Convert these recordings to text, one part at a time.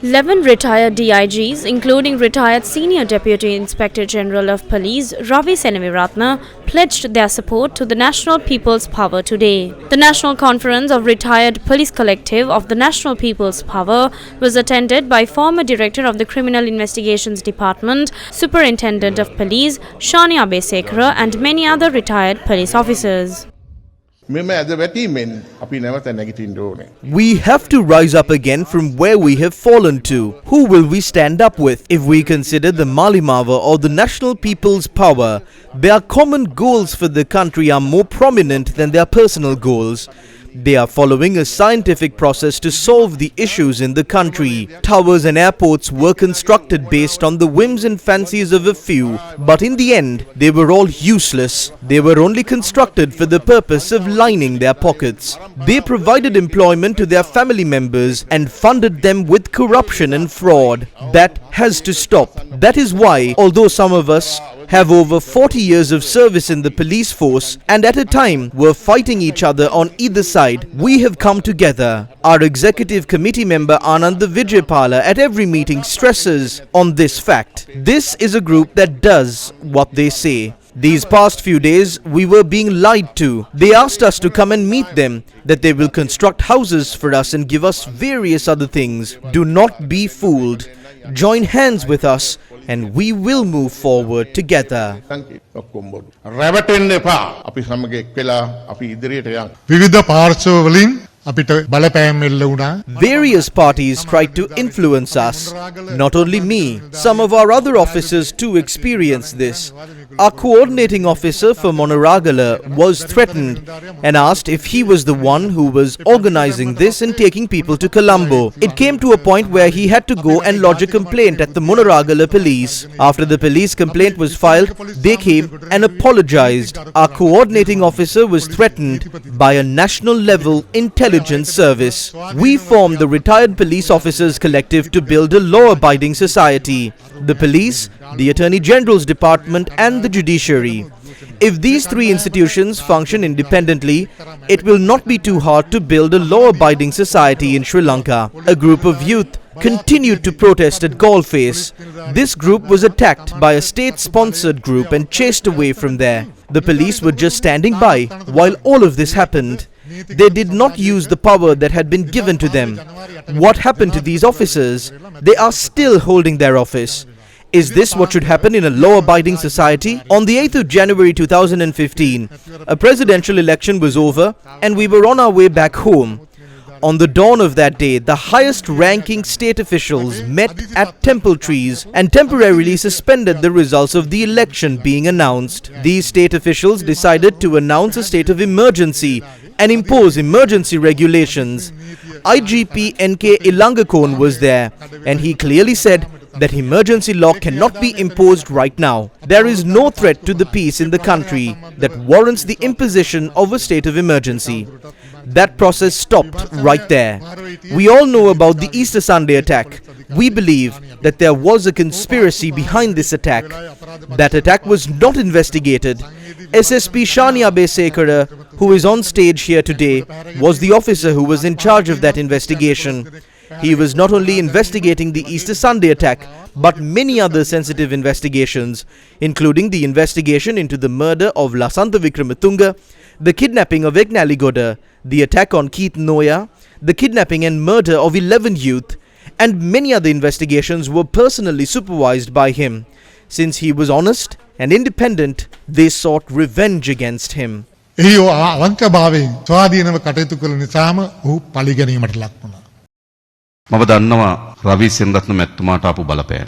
11 retired DIGs, including retired Senior Deputy Inspector General of Police Ravi Seneviratne, pledged their support to the National People's Power today. The National Conference of Retired Police Collective of the National People's Power was attended by former Director of the Criminal Investigations Department, Superintendent of Police Shani Abesekara, and many other retired police officers. We have to rise up again from where we have fallen to. Who will we stand up with? If we consider the Malimava or the National People's Power, their common goals for the country are more prominent than their personal goals. They are following a scientific process to solve the issues in the country. Towers and airports were constructed based on the whims and fancies of a few, but in the end, they were all useless. They were only constructed for the purpose of lining their pockets. They provided employment to their family members and funded them with corruption and fraud. That has to stop. That is why, although some of us have over 40 years of service in the police force and at a time were fighting each other on either side, we have come together. Our executive committee member Anand Vijaypala at every meeting stresses on this fact. This is a group that does what they say. These past few days, we were being lied to. They asked us to come and meet them, that they will construct houses for us and give us various other things. Do not be fooled. Join hands with us and we will move forward together. Various parties tried to influence us. Not only me, some of our other officers too experienced this. Our coordinating officer for Monoragala was threatened and asked if he was the one who was organizing this and taking people to Colombo. It came to a point where he had to go and lodge a complaint at the Monoragala police. After the police complaint was filed, they came and apologized. Our coordinating officer was threatened by a national level intelligence service. We formed the Retired Police Officers Collective to build a law-abiding society. The police, the Attorney General's Department and the judiciary. If these three institutions function independently, it will not be too hard to build a law-abiding society in Sri Lanka. A group of youth continued to protest at Galface. This group was attacked by a state-sponsored group and chased away from there. The police were just standing by while all of this happened. They did not use the power that had been given to them. What happened to these officers? They are still holding their office. Is this what should happen in a law-abiding society? On the 8th of January 2015, a presidential election was over and we were on our way back home. On the dawn of that day, the highest-ranking state officials met at Temple Trees and temporarily suspended the results of the election being announced. These state officials decided to announce a state of emergency and impose emergency regulations. IGP NK Ilangakon was there, and he clearly said that emergency law cannot be imposed right now. There is no threat to the peace in the country that warrants the imposition of a state of emergency. That process stopped right there. We all know about the Easter Sunday attack. We believe that there was a conspiracy behind this attack. That attack was not investigated. SSP Shani Abesekara, who is on stage here today, was the officer who was in charge of that investigation. He was not only investigating the Easter Sunday attack, but many other sensitive investigations, including the investigation into the murder of Lasantha Vikramatunga, the kidnapping of Egnaligoda, the attack on Keith Noya, the kidnapping and murder of 11 youth, and many other investigations were personally supervised by him. Since he was honest and independent, they sought revenge against him.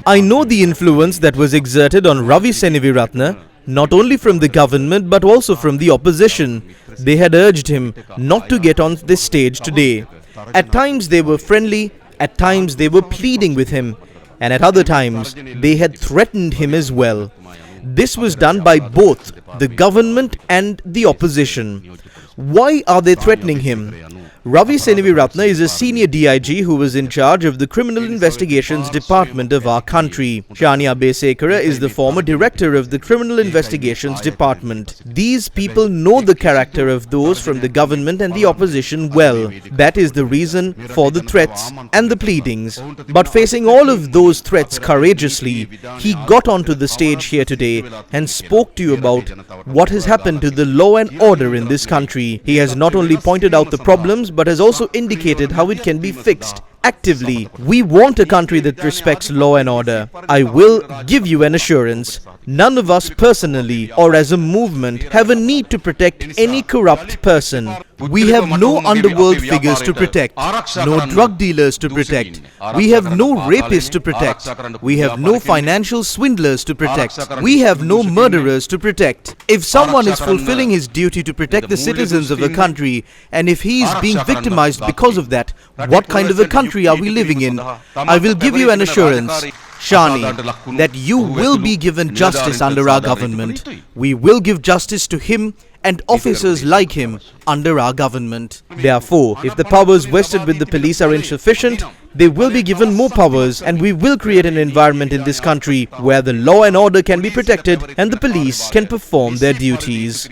I know the influence that was exerted on Ravi Seneviratne, not only from the government but also from the opposition. They had urged him not to get on this stage today. At times they were friendly, at times they were pleading with him, and at other times they had threatened him as well. This was done by both the government and the opposition. Why are they threatening him? Ravi Seneviratne is a senior DIG who was in charge of the Criminal Investigations Department of our country. Shania Besekara is the former director of the Criminal Investigations Department. These people know the character of those from the government and the opposition well. That is the reason for the threats and the pleadings. But facing all of those threats courageously, he got onto the stage here today and spoke to you about what has happened to the law and order in this country. He has not only pointed out the problems but has also indicated how it can be fixed actively. We want a country that respects law and order. I will give you an assurance. None of us personally or as a movement have a need to protect any corrupt person. We have no underworld figures to protect, no drug dealers to protect. We have no rapists to protect. We have no financial swindlers to protect. We have no murderers to protect. If someone is fulfilling his duty to protect the citizens of a country, and if he is being victimized because of that, what kind of a country are we living in? I will give you an assurance, Shani, that you will be given justice under our government. We will give justice to him and officers like him under our government. Therefore, if the powers vested with the police are insufficient, they will be given more powers, and we will create an environment in this country where the law and order can be protected and the police can perform their duties.